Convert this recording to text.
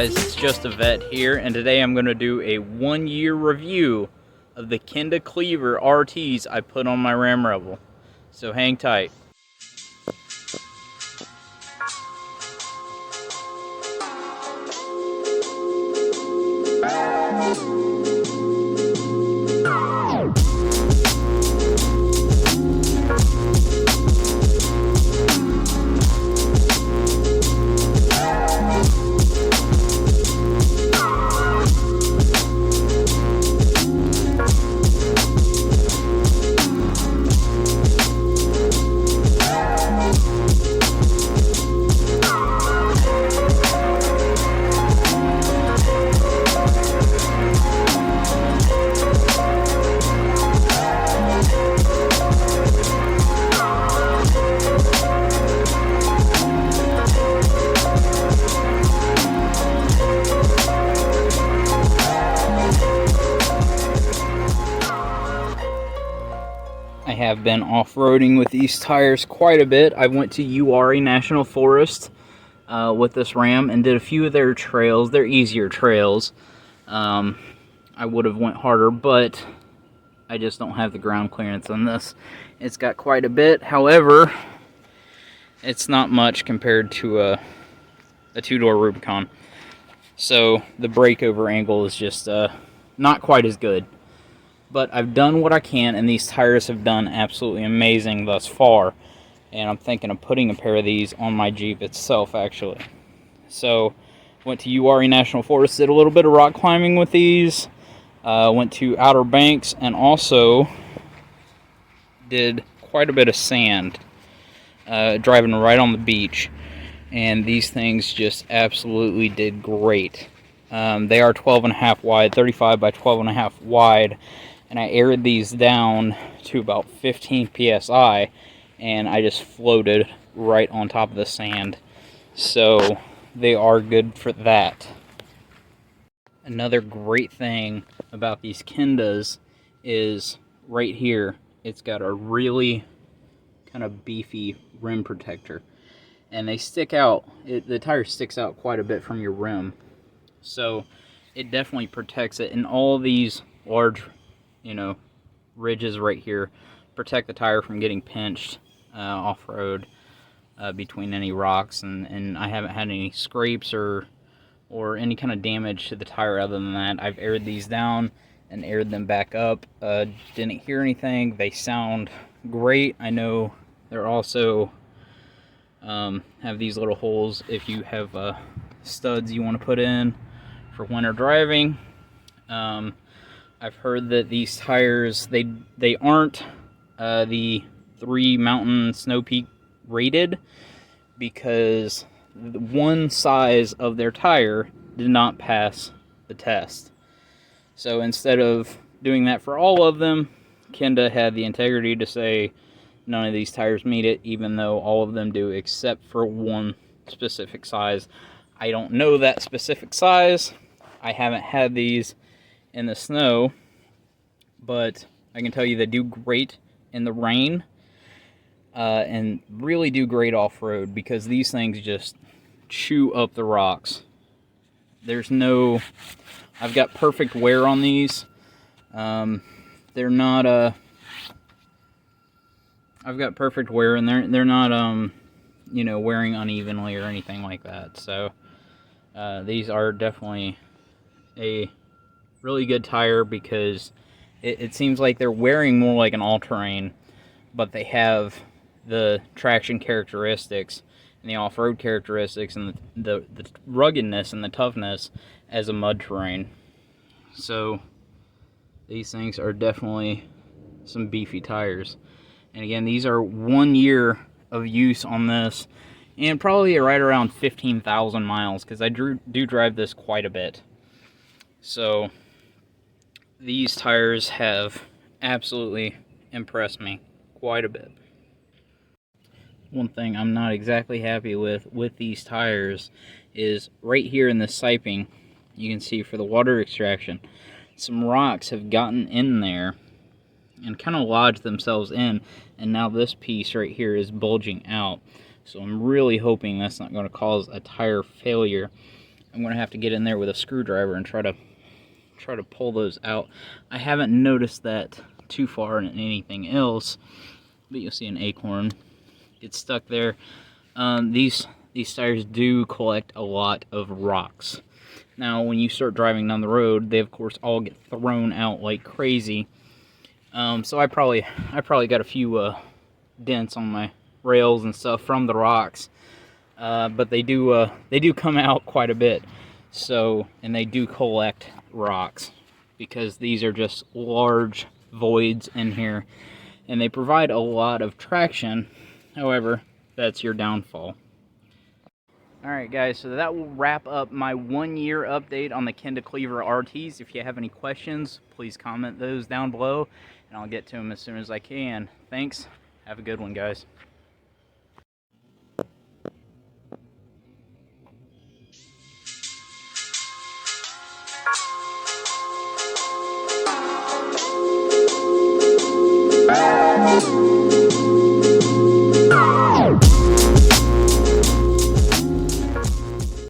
guys, it's just a vet here, and today I'm going to do a 1-year review of the Kenda Klever RTs I put on my Ram Rebel. So hang tight. I have been off-roading with these tires quite a bit. I went to URI National Forest with this Ram and did a few of their trails. They're easier trails. I would have went harder, but I just don't have the ground clearance on this. It's got quite a bit. However, it's not much compared to a two-door Rubicon. So the breakover angle is just not quite as good. But I've done what I can, and these tires have done absolutely amazing thus far. And I'm thinking of putting a pair of these on my Jeep itself, actually. So, went to URI National Forest, did a little bit of rock climbing with these. Went to Outer Banks, and also did quite a bit of sand, driving right on the beach. And these things just absolutely did great. They are 12.5 wide, 35 by 12.5 wide. And I aired these down to about 15 psi, and I just floated right on top of the sand. So they are good for that. Another great thing about these Kendas is right here, it's got a really kind of beefy rim protector. And they stick out, the tire sticks out quite a bit from your rim. So it definitely protects it. And all these large, ridges right here protect the tire from getting pinched off-road between any rocks, and I haven't had any scrapes or any kind of damage to the tire other than that. I've aired these down and aired them back up. Didn't hear anything. They sound great. I know they're also have these little holes if you have studs you want to put in for winter driving. I've heard that these tires, they aren't the 3 Mountain Snow Peak rated because one size of their tire did not pass the test. So instead of doing that for all of them, Kenda had the integrity to say none of these tires meet it, even though all of them do except for one specific size. I don't know that specific size. I haven't had these in the snow, but I can tell you they do great in the rain and really do great off-road because these things just chew up the rocks. I've got perfect wear on these. They're not I've got perfect wear, and they're not wearing unevenly or anything like that. So these are definitely a really good tire because it seems like they're wearing more like an all-terrain, but they have the traction characteristics and the off-road characteristics and the ruggedness and the toughness as a mud terrain. So these things are definitely some beefy tires. And again, these are 1 year of use on this, and probably right around 15,000 miles because I do drive this quite a bit. So these tires have absolutely impressed me quite a bit. One thing I'm not exactly happy with these tires is right here in the siping, you can see for the water extraction, some rocks have gotten in there and kind of lodged themselves in, and now this piece right here is bulging out. So I'm really hoping that's not going to cause a tire failure. I'm going to have to get in there with a screwdriver and try to pull those out. I haven't noticed that too far in anything else, but you'll see an acorn get stuck there. These tires do collect a lot of rocks. Now, when you start driving down the road, they of course all get thrown out like crazy. So I probably got a few dents on my rails and stuff from the rocks. But they do come out quite a bit. So, and they do collect rocks because these are just large voids in here, and they provide a lot of traction. However, that's your downfall. Alright guys, so that will wrap up my 1-year update on the Kenda Klever RTs. If you have any questions, please comment those down below, and I'll get to them as soon as I can. Thanks. Have a good one, guys.